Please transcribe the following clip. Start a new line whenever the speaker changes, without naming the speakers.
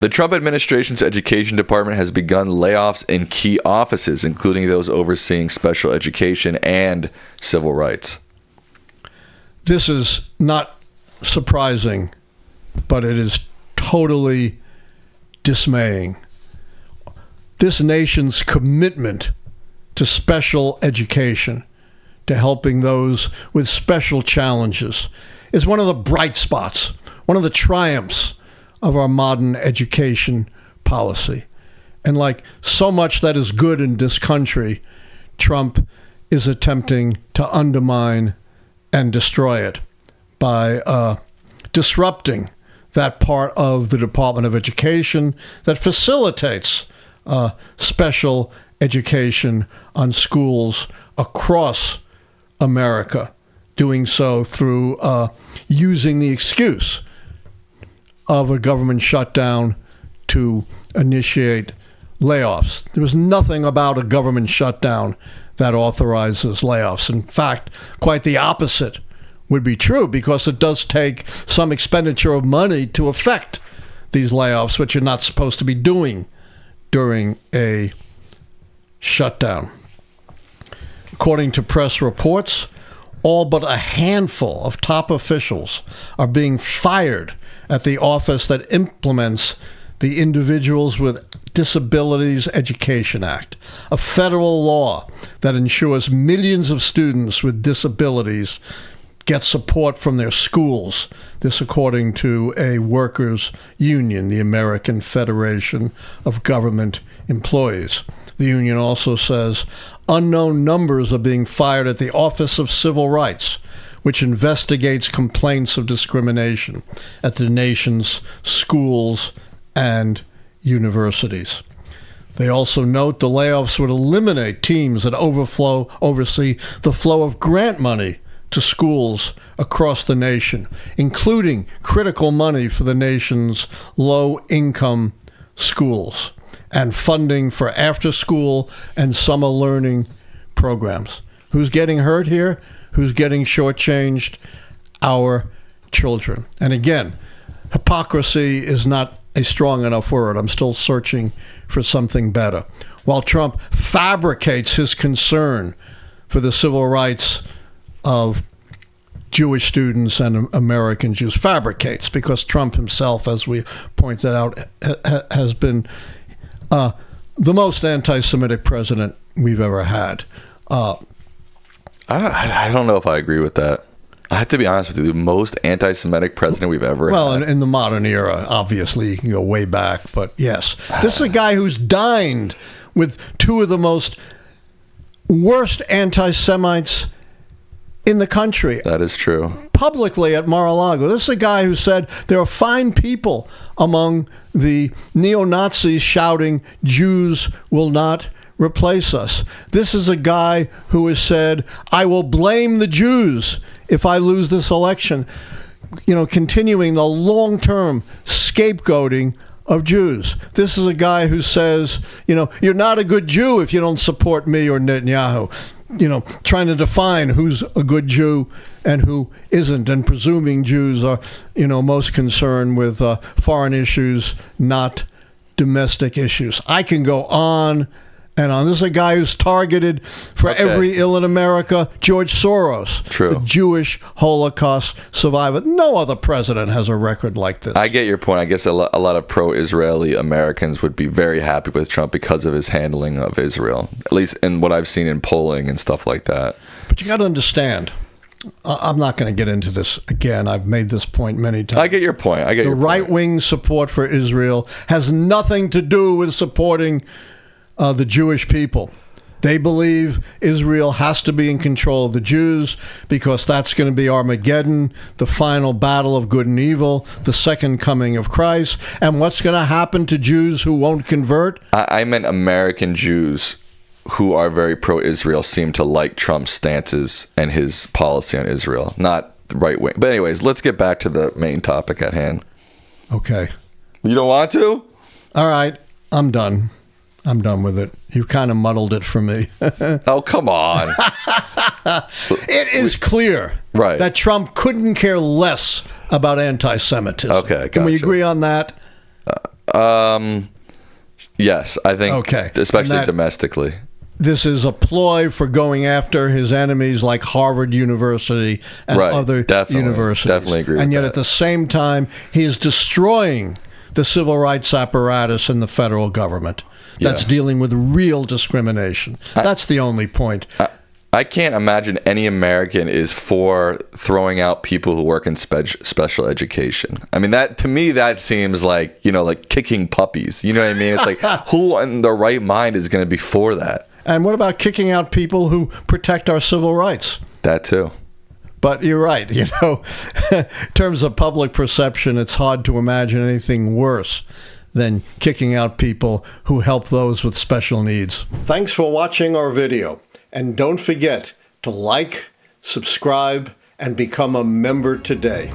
The Trump administration's education department has begun layoffs in key offices, including those overseeing special education and civil rights.
This is not surprising, but it is totally dismaying. This nation's commitment to special education, to helping those with special challenges, is one of the bright spots, one of the triumphs of our modern education policy. And like so much that is good in this country, Trump is attempting to undermine and destroy it by disrupting that part of the Department of Education that facilitates special education on schools across America, doing so through using the excuse of a government shutdown to initiate layoffs. There was nothing about a government shutdown that authorizes layoffs. In fact, quite the opposite would be true, because it does take some expenditure of money to effect these layoffs, which you're not supposed to be doing during a shutdown. According to press reports, all but a handful of top officials are being fired at the office that implements the Individuals with Disabilities Education Act, a federal law that ensures millions of students with disabilities get support from their schools. This according to a workers' union, the American Federation of Government Employees. The union also says unknown numbers are being fired at the Office of Civil Rights, which investigates complaints of discrimination at the nation's schools and universities. They also note the layoffs would eliminate teams that oversee the flow of grant money to schools across the nation, including critical money for the nation's low-income schools and funding for after-school and summer learning programs. Who's getting hurt here? Who's getting shortchanged? Our children. And again, hypocrisy is not a strong enough word. I'm still searching for something better. While Trump fabricates his concern for the civil rights of Jewish students and American Jews, fabricates, because Trump himself, as we pointed out, has been the most anti-Semitic president we've ever had.
I don't know if I agree with that. I have to be honest with you, the most anti-Semitic president we've ever had.
Well, in the modern era, obviously, you can go way back, but yes. This is a guy who's dined with two of the most worst anti-Semites in the country.
That is true.
Publicly at Mar-a-Lago. This is a guy who said there are fine people among the neo-Nazis shouting, "Jews will not replace us." This is a guy who has said, "I will blame the Jews if I lose this election," continuing the long-term scapegoating of Jews. This is a guy who says, "You're not a good Jew if you don't support me or Netanyahu." Trying to define who's a good Jew and who isn't, and presuming Jews are, most concerned with foreign issues, not domestic issues. I can go on and on. This is a guy who's targeted for every ill in America. George Soros,
True.
The Jewish Holocaust survivor. No other president has a record like this.
I get your point. I guess a lot of pro-Israeli Americans would be very happy with Trump because of his handling of Israel, at least in what I've seen in polling and stuff like that.
But you got to understand, I'm not going to get into this again. I've made this point many times.
I get your point.
The right-wing support for Israel has nothing to do with supporting the Jewish people. They believe Israel has to be in control of the Jews because that's going to be Armageddon, the final battle of good and evil, the second coming of Christ. And what's going to happen to Jews who won't convert?
I meant American Jews who are very pro-Israel seem to like Trump's stances and his policy on Israel, not the right wing. But anyways, let's get back to the main topic at hand.
Okay.
You don't want to?
All right. I'm done with it. You kind of muddled it for me.
Oh, come on.
It is clear that Trump couldn't care less about anti-Semitism.
Okay, gotcha.
Can we agree on that?
Yes, I think.
Okay.
Especially domestically.
This is a ploy for going after his enemies like Harvard University and other universities.
Definitely agree with
and yet
that.
at the same time, he is destroying the civil rights apparatus in the federal government that's dealing with real discrimination. That's the only point.
I can't imagine any American is for throwing out people who work in special education. I mean, that to me, that seems like, like kicking puppies. You know what I mean? It's like, who in their right mind is going to be for that?
And what about kicking out people who protect our civil rights?
That too.
But you're right. In terms of public perception, it's hard to imagine anything worse than kicking out people who help those with special needs. Thanks for watching our video. And don't forget to like, subscribe, and become a member today.